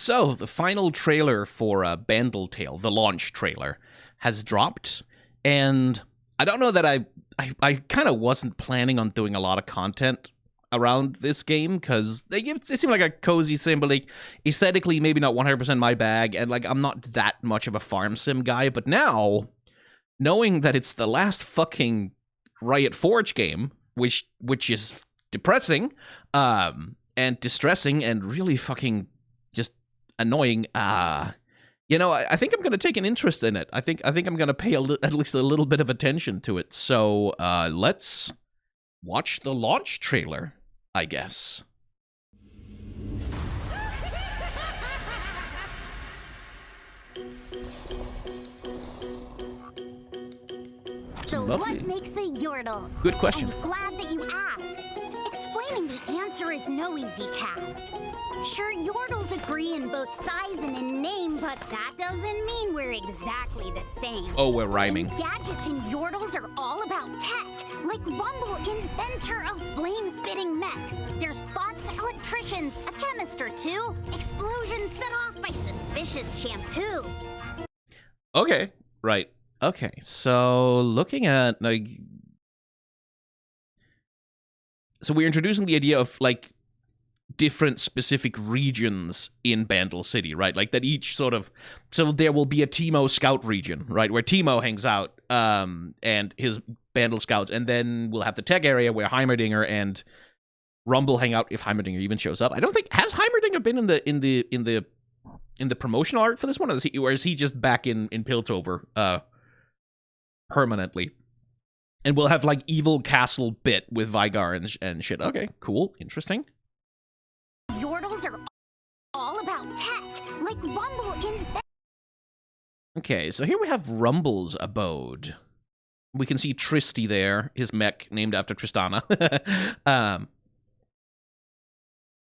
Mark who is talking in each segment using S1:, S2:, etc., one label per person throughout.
S1: So, the final trailer for Bandle Tale, the launch trailer, has dropped, and I don't know that I kind of wasn't planning on doing a lot of content around this game, because it seemed like a cozy sim, but like, aesthetically, maybe not 100% my bag, and like, I'm not that much of a farm sim guy, but now, knowing that it's the last fucking Riot Forge game, which is depressing, and distressing, and really fucking just annoying. I think I'm going to take an interest in it. I think I'm going to pay at least a little bit of attention to it. So let's watch the launch trailer, I guess.
S2: So what makes a yordle?
S1: Good question.
S2: I'm glad that you asked. Explaining the answer is no easy task. Sure, yordles agree in both size and in name, but that doesn't mean we're exactly the same.
S1: Oh, we're rhyming.
S2: And gadgets and yordles are all about tech, like Rumble, inventor of flame-spitting mechs. There's bots, electricians, a chemist or two, explosions set off by suspicious shampoo.
S1: Okay, right. Okay, so looking at, like... So we're introducing the idea of, like, different specific regions in Bandle City, right? Like, that each sort of... So there will be a Teemo scout region, right? Where Teemo hangs out, and his Bandle scouts, and then we'll have the tech area where Heimerdinger and Rumble hang out if Heimerdinger even shows up. I don't think... Has Heimerdinger been in the promotional art for this one, or is he just back in Piltover, permanently? And we'll have, like, Evil Castle bit with Vigar and shit. Okay, cool. Interesting.
S2: Yordles are all about tech, like Rumble in...
S1: Okay, so here we have Rumble's abode. We can see Tristy there, his mech named after Tristana.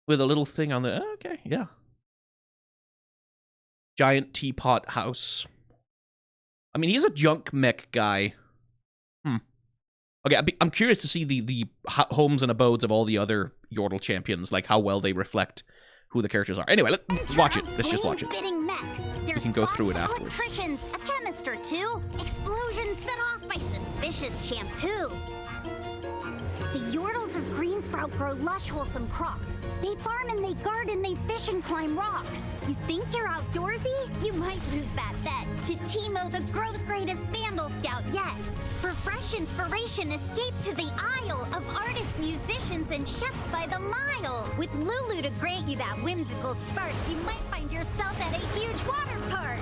S1: With a little thing on the... Okay, yeah. Giant teapot house. I mean, he's a junk mech guy. Okay, I'm curious to see the homes and abodes of all the other Yordle champions, like how well they reflect who the characters are. Anyway, let's watch it. Let's just watch it. We can go through it afterwards.
S2: Electricians, a chemist or two, explosions set off by suspicious shampoo. The Yordles of Greensprout grow lush, wholesome crops. They farm and they garden, they fish and climb rocks. You think you're outdoorsy? You might lose that bet to Teemo, the Grove's greatest Bandle scout yet. For fresh inspiration, escape to the Isle of artists, musicians, and chefs by the mile. With Lulu to grant you that whimsical spark, you might find yourself at a huge water park.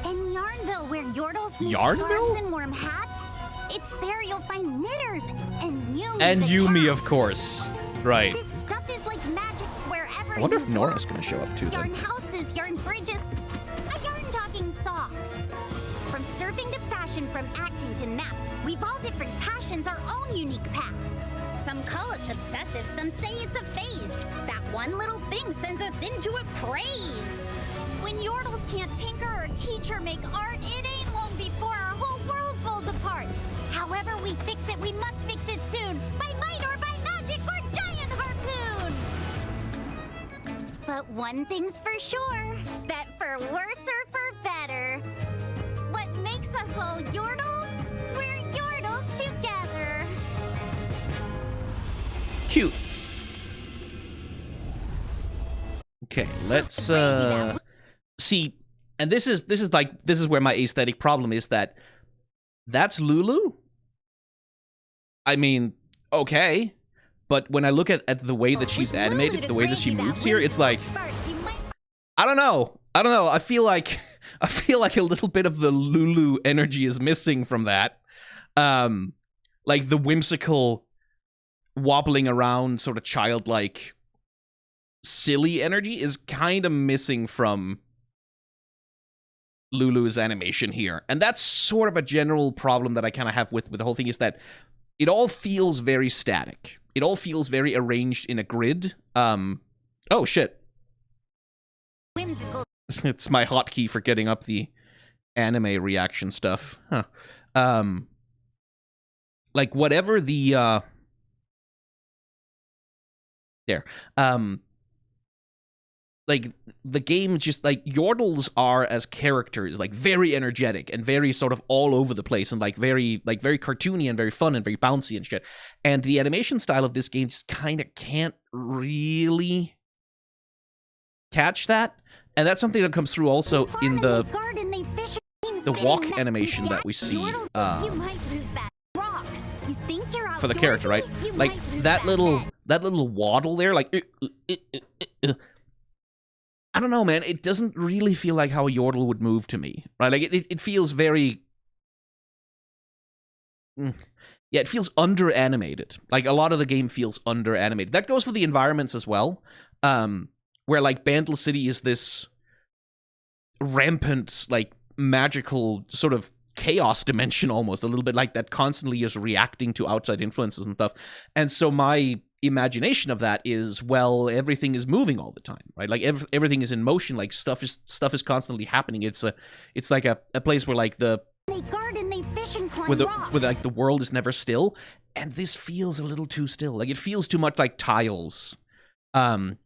S2: In Yarnville, where Yordles make scarves and warm hats, it's there you'll find knitters and Yumi.
S1: And Yumi, of course. Right.
S2: This stuff is like magic wherever.
S1: I wonder if Nora's gonna show up too.
S2: Yarn houses, yarn bridges, a yarn talking saw. From surfing to fashion, from acting to map, we've all different passions, our own unique path. Some call us obsessive, some say it's a phase. That one little thing sends us into a craze. When Yordles can't tinker or teach or make art, it ain't long before our whole world falls apart. However we fix it, we must fix it soon. By might or by magic or giant harpoon. But one thing's for sure, that for worse or for better, what makes us all Yordles? We're Yordles together.
S1: Cute. Okay, let's see. And this is where my aesthetic problem is, that's Lulu. I mean, okay, but when I look at the way that she's animated, the way that she moves here, it's like, I don't know. I feel like a little bit of the Lulu energy is missing from that. Like the whimsical, wobbling around, sort of childlike, silly energy is kind of missing from Lulu's animation here. And that's sort of a general problem that I kind of have with the whole thing, is that it all feels very static. It all feels very arranged in a grid. Oh, shit.
S2: Whimsical.
S1: It's my hotkey for getting up the anime reaction stuff. Huh. Like, whatever the, there. like the game just like Yordles are as characters like very energetic and very sort of all over the place and like very cartoony and very fun and very bouncy and shit. And the animation style of this game just kind of can't really catch that. And that's something that comes through also in the walk animation that we see for the character, right? Like that little waddle there, like I don't know, man. It doesn't really feel like how a Yordle would move to me, right? Like it feels very, yeah, it feels under animated. Like a lot of the game feels under animated. That goes for the environments as well, where like Bandle City is this rampant, like magical sort of chaos dimension almost, a little bit like that constantly is reacting to outside influences and stuff. And so my imagination of that is, well, everything is moving all the time, right? Like everything is in motion, like stuff is constantly happening. It's like a place where like they garden, they fish and climb rocks. Where like the world is never still, and this feels a little too still. Like it feels too much like tiles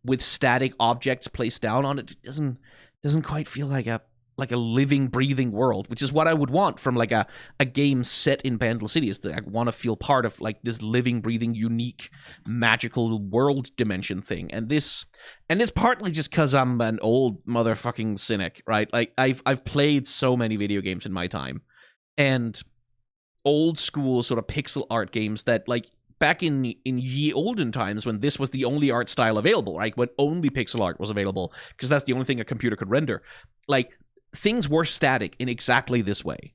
S1: with static objects placed down on it. It doesn't quite feel like a living, breathing world, which is what I would want from like a game set in Bandle City. Is that I want to feel part of like this living, breathing, unique, magical world dimension thing. And it's partly just because I'm an old motherfucking cynic, right? Like I've played so many video games in my time, and old school sort of pixel art games that like back in ye olden times when this was the only art style available, right? When only pixel art was available, because that's the only thing a computer could render. Like things were static in exactly this way,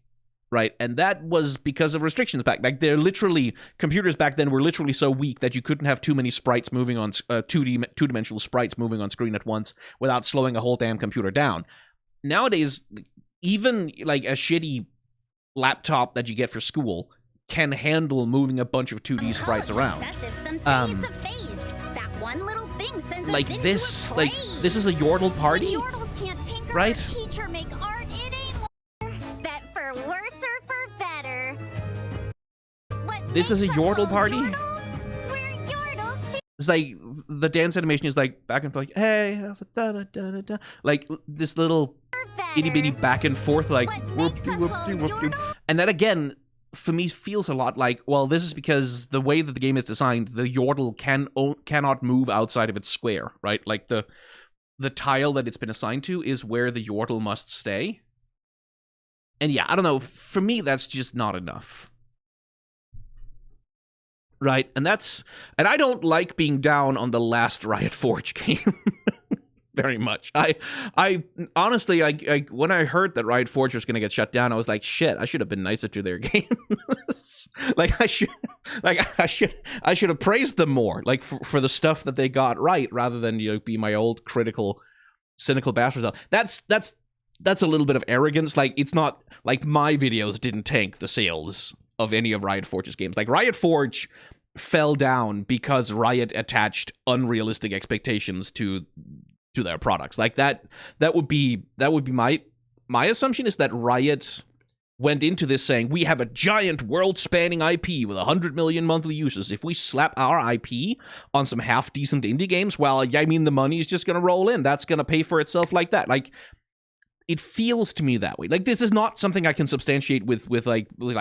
S1: right? And that was because of restrictions back. Like they're literally, computers back then were literally so weak that you couldn't have too many sprites moving on, two-dimensional sprites moving on screen at once without slowing a whole damn computer down. Nowadays, even like a shitty laptop that you get for school can handle moving a bunch of 2D sprites around. Like this is a Yordle party, right?
S2: Teacher make art, it ain't that for worse or for better.
S1: This is a Yordle party.
S2: We're Yordles too.
S1: It's like the dance animation is like back and forth, like hey, da, da, da, da, da. Like this little itty bitty back and forth, like whoop-de, whoop-de, whoop-de. And that again, for me, feels a lot like, well, this is because the way that the game is designed, the Yordle cannot move outside of its square, right? Like the tile that it's been assigned to is where the Yordle must stay. And yeah, I don't know, for me, that's just not enough. Right? And I don't like being down on the last Riot Forge game. Very much. I honestly, when I heard that Riot Forge was going to get shut down, I was like, shit, I should have been nicer to their game. I should have praised them more, like for the stuff that they got right, rather than be my old critical, cynical bastard. That's a little bit of arrogance. Like it's not like my videos didn't tank the sales of any of Riot Forge's games. Like Riot Forge fell down because Riot attached unrealistic expectations to their products. Like that would be my assumption is that Riot went into this saying, we have a giant world-spanning IP with 100 million monthly users. If we slap our IP on some half-decent indie games, well, I mean, the money is just going to roll in. That's going to pay for itself like that. Like, it feels to me that way. Like, this is not something I can substantiate with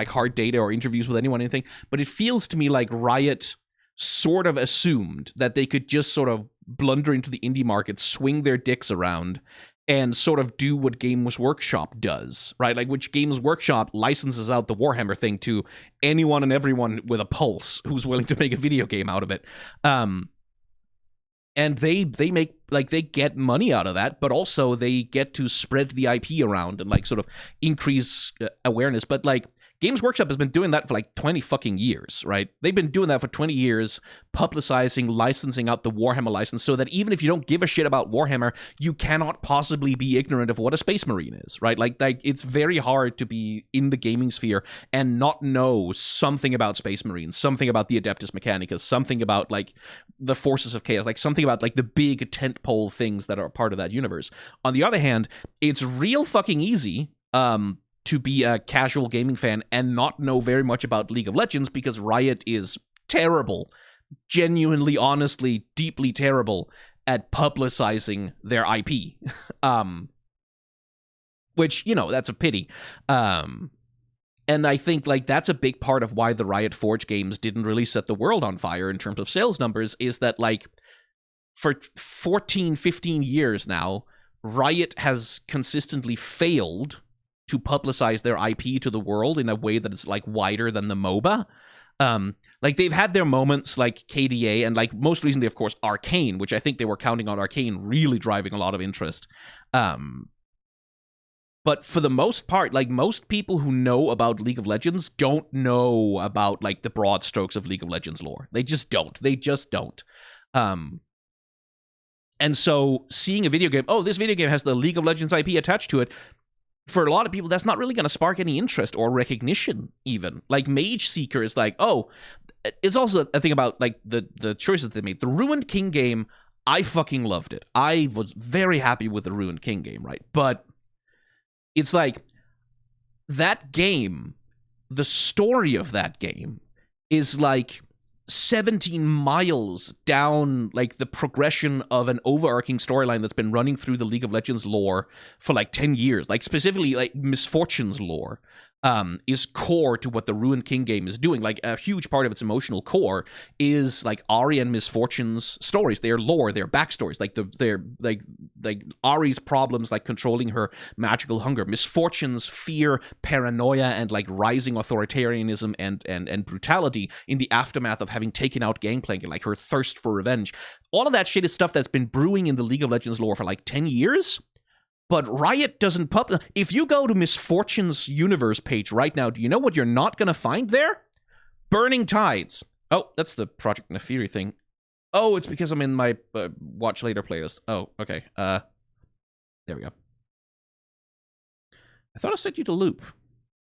S1: hard data or interviews with anyone or anything, but it feels to me like Riot sort of assumed that they could just sort of blunder into the indie market, swing their dicks around, and sort of do what Games Workshop does, right? Like, which Games Workshop licenses out the Warhammer thing to anyone and everyone with a pulse who's willing to make a video game out of it. And they make, like, they get money out of that, but also they get to spread the IP around and, like, sort of increase awareness. But, like, Games Workshop has been doing that for like 20 fucking years, right? They've been doing that for 20 years, publicizing, licensing out the Warhammer license so that even if you don't give a shit about Warhammer, you cannot possibly be ignorant of what a Space Marine is, right? Like it's very hard to be in the gaming sphere and not know something about Space Marines, something about the Adeptus Mechanicus, something about like the Forces of Chaos, like something about like the big tentpole things that are part of that universe. On the other hand, it's real fucking easy, to be a casual gaming fan and not know very much about League of Legends because Riot is terrible, genuinely, honestly, deeply terrible at publicizing their IP. Which, that's a pity. And I think, like, that's a big part of why the Riot Forge games didn't really set the world on fire in terms of sales numbers, is that, like, for 14, 15 years now, Riot has consistently failed to publicize their IP to the world in a way that is, like, wider than the MOBA. Like, they've had their moments like KDA and, like, most recently, of course, Arcane, which I think they were counting on Arcane really driving a lot of interest. But for the most part, like, most people who know about League of Legends don't know about, like, the broad strokes of League of Legends lore. They just don't. And so seeing a video game, oh, this video game has the League of Legends IP attached to it, for a lot of people, that's not really going to spark any interest or recognition, even. Like, Mage Seeker is like, oh, it's also a thing about, like, the choices they made. The Ruined King game, I fucking loved it. I was very happy with the Ruined King game, right? But it's like, that game, the story of that game is like 17 miles down, like, the progression of an overarching storyline that's been running through the League of Legends lore for like 10 years. Like, specifically, like, Misfortune's lore is core to what the Ruined King game is doing. Like, a huge part of its emotional core is, like, Ahri and Misfortune's stories, their lore, their backstories, like their Ahri's problems, like controlling her magical hunger, Misfortune's fear, paranoia, and, like, rising authoritarianism and brutality in the aftermath of having taken out Gangplank, and, like, her thirst for revenge. All of that shit is stuff that's been brewing in the League of Legends lore for like 10 years. But Riot doesn't if you go to Misfortune's universe page right now, do you know what you're not going to find there? Burning Tides. Oh, that's the Project Neferi thing. Oh, it's because I'm in my Watch Later playlist. Oh, okay. There we go. I thought I sent you to loop.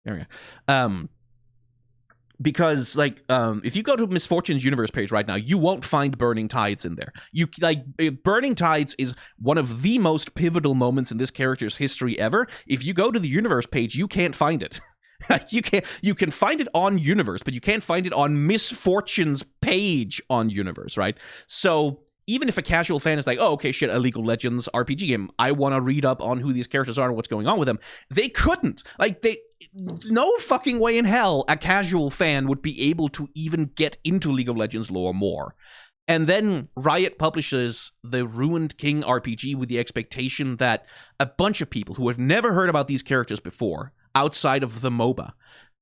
S1: There we go. Because, like, if you go to Misfortune's universe page right now, you won't find Burning Tides in there. Burning Tides is one of the most pivotal moments in this character's history ever. If you go to the universe page, you can't find it. You can find it on universe, but you can't find it on Misfortune's page on universe, right? So even if a casual fan is like, oh, okay, shit, a League of Legends RPG game, I want to read up on who these characters are and what's going on with them, they couldn't. Like, no fucking way in hell a casual fan would be able to even get into League of Legends lore more. And then Riot publishes the Ruined King RPG with the expectation that a bunch of people who have never heard about these characters before, outside of the MOBA,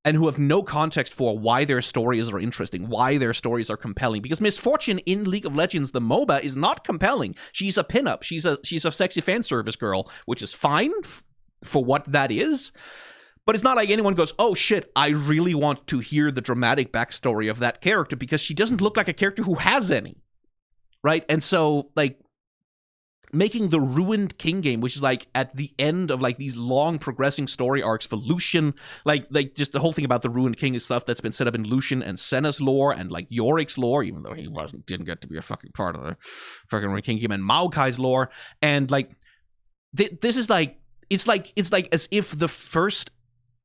S1: and who have no context for why their stories are interesting, why their stories are compelling. Because Misfortune in League of Legends, the MOBA, is not compelling. She's a pinup. She's a sexy fan service girl, which is fine for what that is. But it's not like anyone goes, oh shit, I really want to hear the dramatic backstory of that character, because she doesn't look like a character who has any. Right? And so, like, making the Ruined King game, which is, like, at the end of, like, these long progressing story arcs for Lucian, like just the whole thing about the Ruined King is stuff that's been set up in Lucian and Senna's lore and, like, Yorick's lore, even though he didn't get to be a fucking part of the fucking Ruined King game, and Maokai's lore. And, like, this is, like, it's like as if the first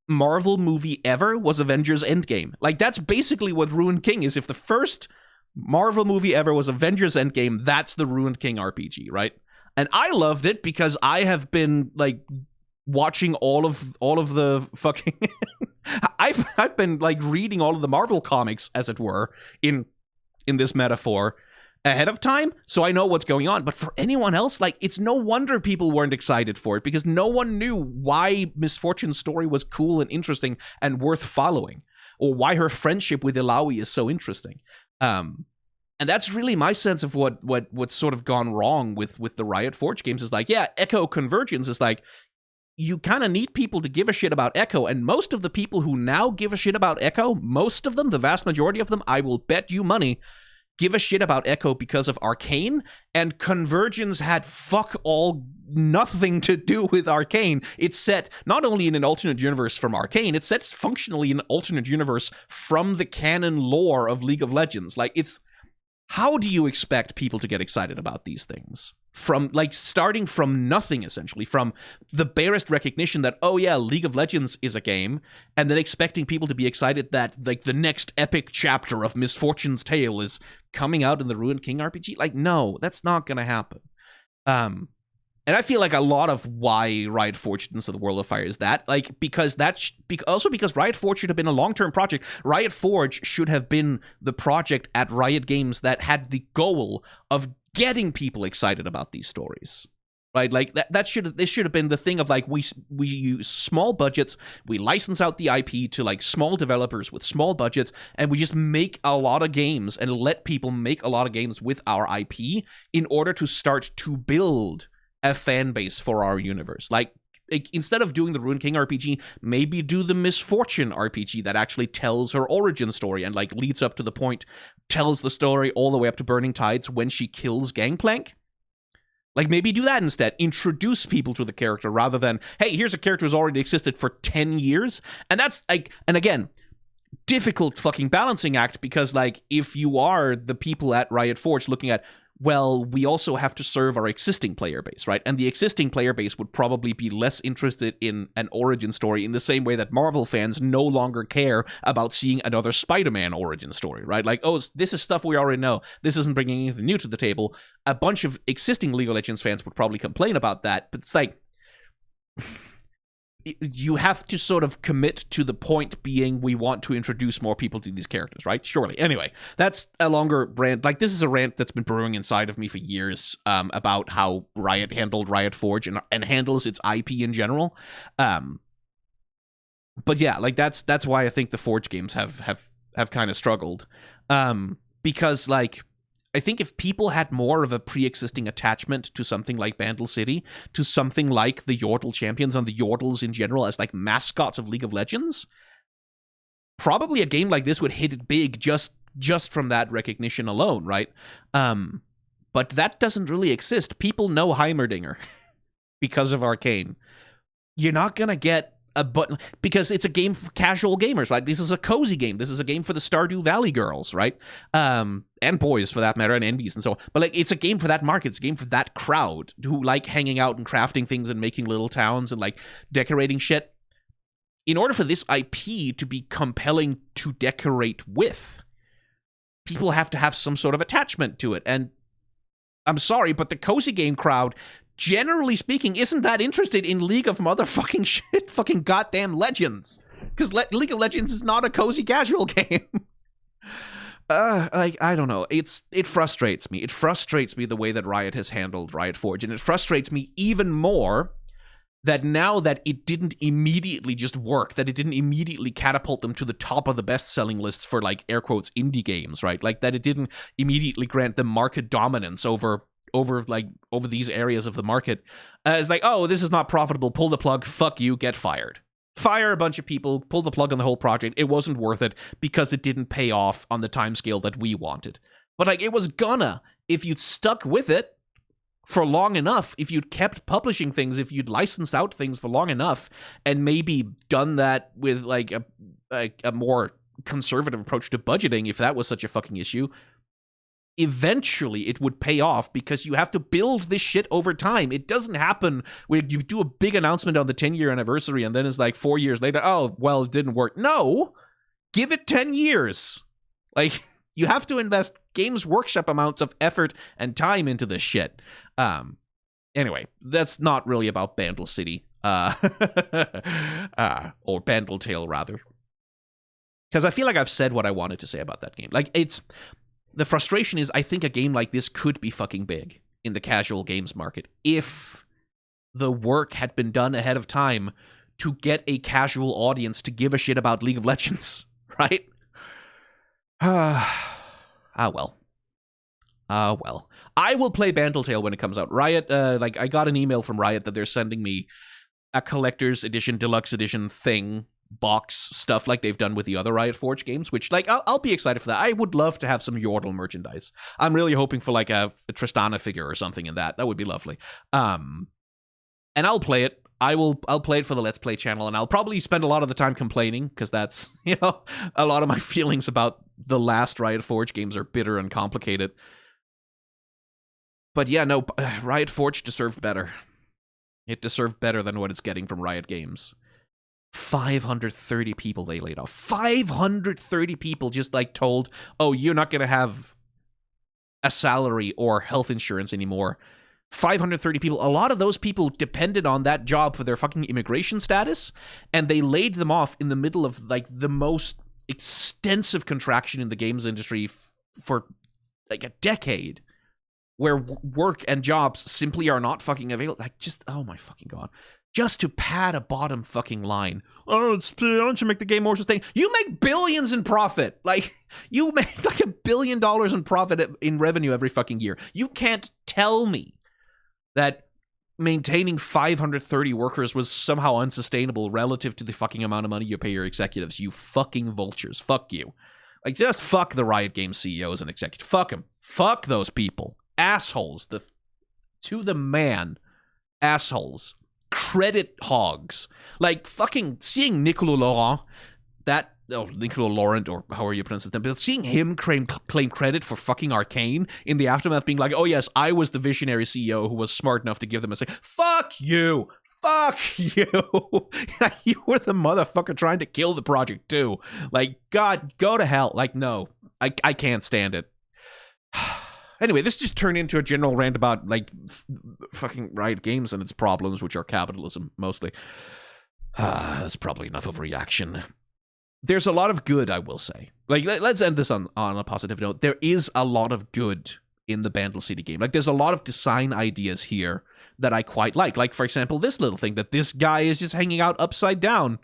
S1: Marvel movie ever was Avengers Endgame. Like, that's basically what Ruined King is. If the first Marvel movie ever was Avengers Endgame, that's the Ruined King RPG, right? And I loved it because I have been, like, watching all of the fucking I've been, like, reading all of the Marvel comics, as it were, in this metaphor ahead of time, so I know what's going on. But for anyone else, like, it's no wonder people weren't excited for it, because no one knew why Misfortune's story was cool and interesting and worth following, or why her friendship with Ilaoi is so interesting. And that's really my sense of what's sort of gone wrong with the Riot Forge games, is like, yeah, Echo Convergence is like, you kind of need people to give a shit about Echo, and most of the people who now give a shit about Echo, most of them, the vast majority of them, I will bet you money, give a shit about Echo because of Arcane, and Convergence had fuck all nothing to do with Arcane. It's set not only in an alternate universe from Arcane, it's set functionally in an alternate universe from the canon lore of League of Legends. Like, it's... How do you expect people to get excited about these things? From, like, starting from nothing, essentially, from the barest recognition that, oh yeah, League of Legends is a game, and then expecting people to be excited that, like, the next epic chapter of Misfortune's tale is coming out in the Ruined King RPG? Like, no, that's not gonna happen. And I feel like a lot of why Riot Forge into the World of Fire is that, like, because also because Riot Forge should have been a long-term project. Riot Forge should have been the project at Riot Games that had the goal of getting people excited about these stories, right? Like this should have been the thing of like we use small budgets, we license out the IP to like small developers with small budgets, and we just make a lot of games and let people make a lot of games with our IP in order to start to build a fan base for our universe. Like, instead of doing the Ruined King RPG, maybe do the Misfortune RPG that actually tells her origin story and like leads up to the point, tells the story all the way up to Burning Tides when she kills Gangplank. Like, maybe do that instead. Introduce people to the character rather than, hey, here's a character who's already existed for 10 years. And that's like, and again, difficult fucking balancing act, because like, if you are the people at Riot Forge looking at, well, we also have to serve our existing player base, right? And the existing player base would probably be less interested in an origin story in the same way that Marvel fans no longer care about seeing another Spider-Man origin story, right? Like, oh, this is stuff we already know. This isn't bringing anything new to the table. A bunch of existing League of Legends fans would probably complain about that, but it's like, you have to sort of commit to the point being we want to introduce more people to these characters, right? Surely. Anyway, that's a longer rant. Like, this is a rant that's been brewing inside of me for years about how Riot handled Riot Forge and handles its IP in general. But yeah, like that's why I think the Forge games have kind of struggled. Because like, I think if people had more of a pre-existing attachment to something like Bandle City, to something like the Yordle champions and the Yordles in general as like mascots of League of Legends, probably a game like this would hit it big just from that recognition alone, right? But that doesn't really exist. People know Heimerdinger because of Arcane. You're not gonna get a button because it's a game for casual gamers, right? This is a cozy game. This is a game for the Stardew Valley girls, right? And boys for that matter, and NBs and so on. But like, it's a game for that market. It's a game for that crowd who like hanging out and crafting things and making little towns and like decorating shit. In order for this IP to be compelling to decorate with, people have to have some sort of attachment to it. And I'm sorry, but the cozy game crowd, generally speaking, isn't that interested in League of motherfucking shit, fucking goddamn Legends. Because League of Legends is not a cozy casual game. Like, I don't know. It frustrates me. It frustrates me the way that Riot has handled Riot Forge. And it frustrates me even more that now that it didn't immediately just work, that it didn't immediately catapult them to the top of the best-selling lists for, like, air quotes, indie games, right? Like, that it didn't immediately grant them market dominance over these areas of the market. It's like, oh, this is not profitable, pull the plug, fuck you, get fired. Fire a bunch of people, pull the plug on the whole project. It wasn't worth it because it didn't pay off on the timescale that we wanted. But like, it was gonna, if you'd stuck with it for long enough, if you'd kept publishing things, if you'd licensed out things for long enough, and maybe done that with like a more conservative approach to budgeting, if that was such a fucking issue, eventually it would pay off, because you have to build this shit over time. It doesn't happen when you do a big announcement on the 10-year anniversary and then it's like 4 years later, oh, well, it didn't work. No, give it 10 years. Like, you have to invest Games Workshop amounts of effort and time into this shit. Anyway, that's not really about Bandle City, or Bandle Tale, rather. Because I feel like I've said what I wanted to say about that game. Like, the frustration is, I think a game like this could be fucking big in the casual games market if the work had been done ahead of time to get a casual audience to give a shit about League of Legends, right? Well. I will play Bandle Tale when it comes out. Riot, I got an email from Riot that they're sending me a collector's edition, deluxe edition thing, box stuff like they've done with the other Riot Forge games, which, like, I'll be excited for that. I would love to have some Yordle merchandise. I'm really hoping for, like, a Tristana figure or something in that. That would be lovely. And I'll play it. I'll play it for the Let's Play channel, and I'll probably spend a lot of the time complaining, because that's, you know, a lot of my feelings about the last Riot Forge games are bitter and complicated. But yeah, no, Riot Forge deserved better. It deserved better than what it's getting from Riot Games. 530 people they laid off. 530 people just, like, told, oh, you're not going to have a salary or health insurance anymore. 530 people, a lot of those people depended on that job for their fucking immigration status, and they laid them off in the middle of like the most extensive contraction in the games industry for like a decade, where work and jobs simply are not fucking available. Like, just, oh my fucking god. Just to pad a bottom fucking line. Oh, why don't you make the game more sustainable? You make billions in profit. Like, you make like $1 billion in profit in revenue every fucking year. You can't tell me that maintaining 530 workers was somehow unsustainable relative to the fucking amount of money you pay your executives. You fucking vultures. Fuck you. Like, just fuck the Riot Games CEOs and executives. Fuck them. Fuck those people. Assholes. To the man. Assholes. Credit hogs. Like, fucking seeing Nicolas Laurent, Nicolas Laurent, or however you pronounce it, but seeing him claim credit for fucking Arcane in the aftermath, being like, oh yes, I was the visionary CEO who was smart enough to give them a say. Fuck you! Fuck you! You were the motherfucker trying to kill the project too. Like, God, go to hell. Like, no. I can't stand it. Anyway, this just turned into a general rant about, like, fucking Riot Games and its problems, which are capitalism, mostly. That's probably enough of a reaction. There's a lot of good, I will say. Like, let's end this on a positive note. There is a lot of good in the Bandle City game. Like, there's a lot of design ideas here that I quite like. Like, for example, this little thing that this guy is just hanging out upside down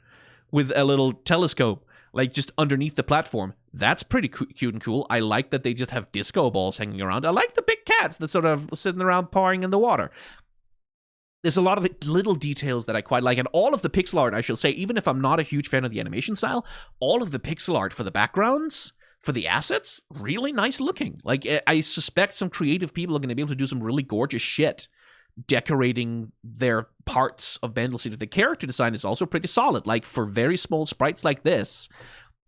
S1: with a little telescope, like, just underneath the platform. That's pretty cute and cool. I like that they just have disco balls hanging around. I like the big cats that sort of sitting around pouring in the water. There's a lot of little details that I quite like, and all of the pixel art, I shall say, even if I'm not a huge fan of the animation style, all of the pixel art for the backgrounds, for the assets, really nice looking. Like, I suspect some creative people are going to be able to do some really gorgeous shit decorating their parts of Bandle City. The character design is also pretty solid. Like, for very small sprites like this,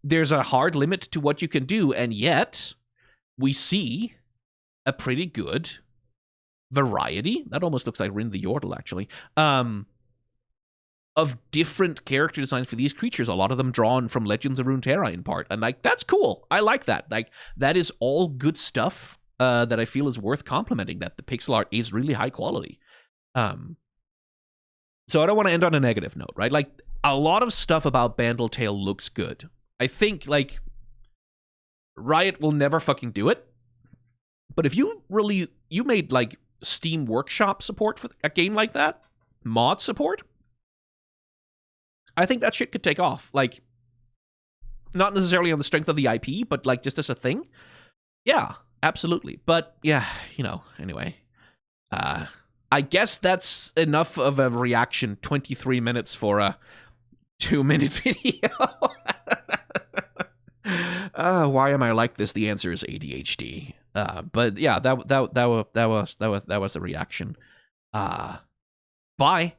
S1: there's a hard limit to what you can do, and yet we see a pretty good variety. That almost looks like Rin the Yordle, actually. Of different character designs for these creatures. A lot of them drawn from Legends of Runeterra in part, and like, that's cool. I like that. Like, that is all good stuff that I feel is worth complimenting. That the pixel art is really high quality. So I don't want to end on a negative note, right? Like, a lot of stuff about Bandle Tale looks good. I think, like, Riot will never fucking do it. But if you made, like, Steam Workshop support for a game like that, mod support, I think that shit could take off. Like, not necessarily on the strength of the IP, but, like, just as a thing. Yeah, absolutely. But, yeah, anyway. I guess that's enough of a reaction. 23 minutes for a 2-minute video. Why am I like this? The answer is ADHD. But yeah, that was the reaction. Bye.